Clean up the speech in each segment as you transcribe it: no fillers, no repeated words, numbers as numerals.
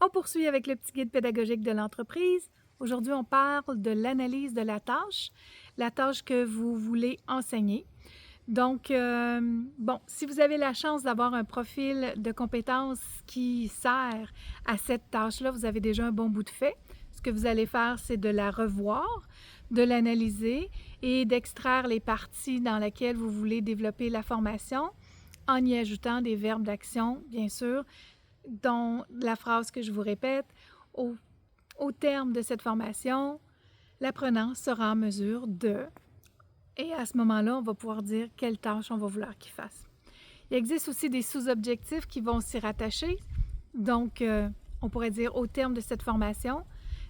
On poursuit avec le petit guide pédagogique de l'entreprise. Aujourd'hui, on parle de l'analyse de la tâche que vous voulez enseigner. Donc, si vous avez la chance d'avoir un profil de compétences qui sert à cette tâche-là, vous avez déjà un bon bout de fait. Ce que vous allez faire, c'est de la revoir, de l'analyser et d'extraire les parties dans lesquelles vous voulez développer la formation en y ajoutant des verbes d'action, bien sûr, dont la phrase que je vous répète, au terme de cette formation, l'apprenant sera en mesure de... Et à ce moment-là, on va pouvoir dire quelle tâche on va vouloir qu'il fasse. Il existe aussi des sous-objectifs qui vont s'y rattacher. Donc, on pourrait dire au terme de cette formation,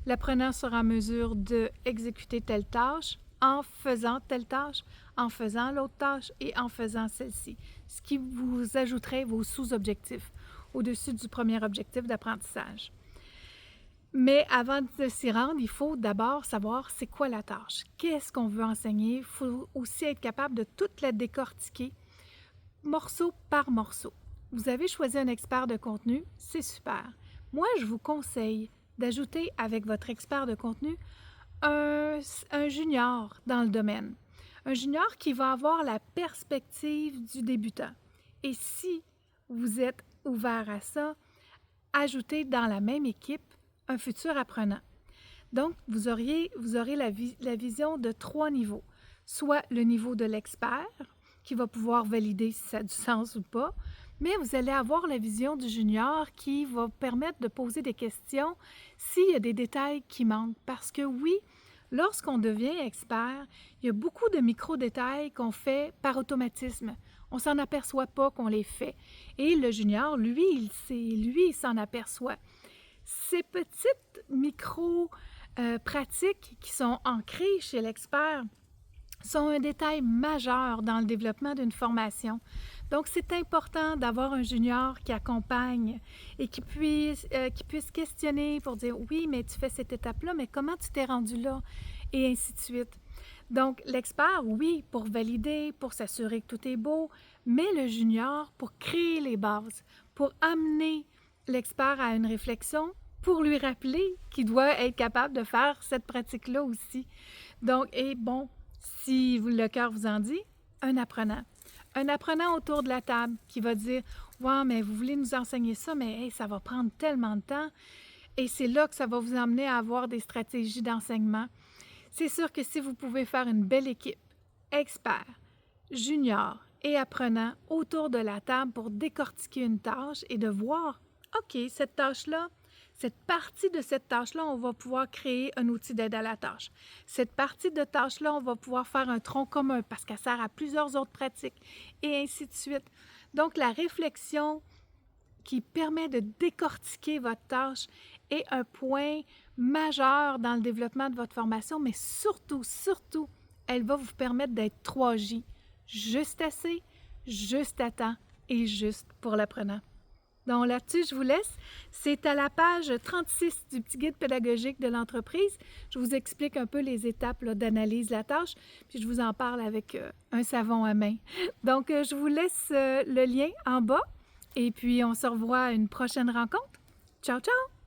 l'apprenant sera en mesure d'exécuter telle tâche en faisant telle tâche, en faisant l'autre tâche et en faisant celle-ci. Ce qui vous ajouterait vos sous-objectifs au-dessus du premier objectif d'apprentissage. Mais avant de s'y rendre, il faut d'abord savoir c'est quoi la tâche. Qu'est-ce qu'on veut enseigner? Il faut aussi être capable de toute la décortiquer, morceau par morceau. Vous avez choisi un expert de contenu, c'est super. Moi, je vous conseille d'ajouter avec votre expert de contenu un junior dans le domaine. Un junior qui va avoir la perspective du débutant. Et si vous êtes ouvert à ça, ajoutez dans la même équipe un futur apprenant. Donc, vous aurez la vision de 3 niveaux. Soit le niveau de l'expert, qui va pouvoir valider si ça a du sens ou pas, mais vous allez avoir la vision du junior qui va permettre de poser des questions s'il y a des détails qui manquent. Parce que oui, lorsqu'on devient expert, il y a beaucoup de micro-détails qu'on fait par automatisme. On ne s'en aperçoit pas qu'on les fait. Et le junior, lui, il s'en aperçoit. Ces petites micro-pratiques qui sont ancrées chez l'expert sont un détail majeur dans le développement d'une formation. Donc, c'est important d'avoir un junior qui accompagne et qui puisse questionner pour dire « Oui, mais tu fais cette étape-là, mais comment tu t'es rendu là? » et ainsi de suite. Donc, l'expert, oui, pour valider, pour s'assurer que tout est beau, mais le junior pour créer les bases, pour amener l'expert à une réflexion, pour lui rappeler qu'il doit être capable de faire cette pratique-là aussi. Donc, et bon, si le cœur vous en dit, un apprenant. Un apprenant autour de la table qui va dire « Ouais, mais vous voulez nous enseigner ça, mais hey, ça va prendre tellement de temps. » Et c'est là que ça va vous emmener à avoir des stratégies d'enseignement. C'est sûr que si vous pouvez faire une belle équipe, expert, junior et apprenant autour de la table pour décortiquer une tâche et de voir « OK, cette tâche-là, cette partie de cette tâche-là, on va pouvoir créer un outil d'aide à la tâche. Cette partie de tâche-là, on va pouvoir faire un tronc commun parce qu'elle sert à plusieurs autres pratiques et ainsi de suite. » Donc, la réflexion qui permet de décortiquer votre tâche est un point majeur dans le développement de votre formation, mais surtout, elle va vous permettre d'être 3J. Juste assez, juste à temps et juste pour l'apprenant. Donc là-dessus, je vous laisse. C'est à la page 36 du petit guide pédagogique de l'entreprise. Je vous explique un peu les étapes d'analyse de la tâche, puis je vous en parle avec un savon à main. Donc, je vous laisse le lien en bas et puis on se revoit à une prochaine rencontre. Ciao, ciao!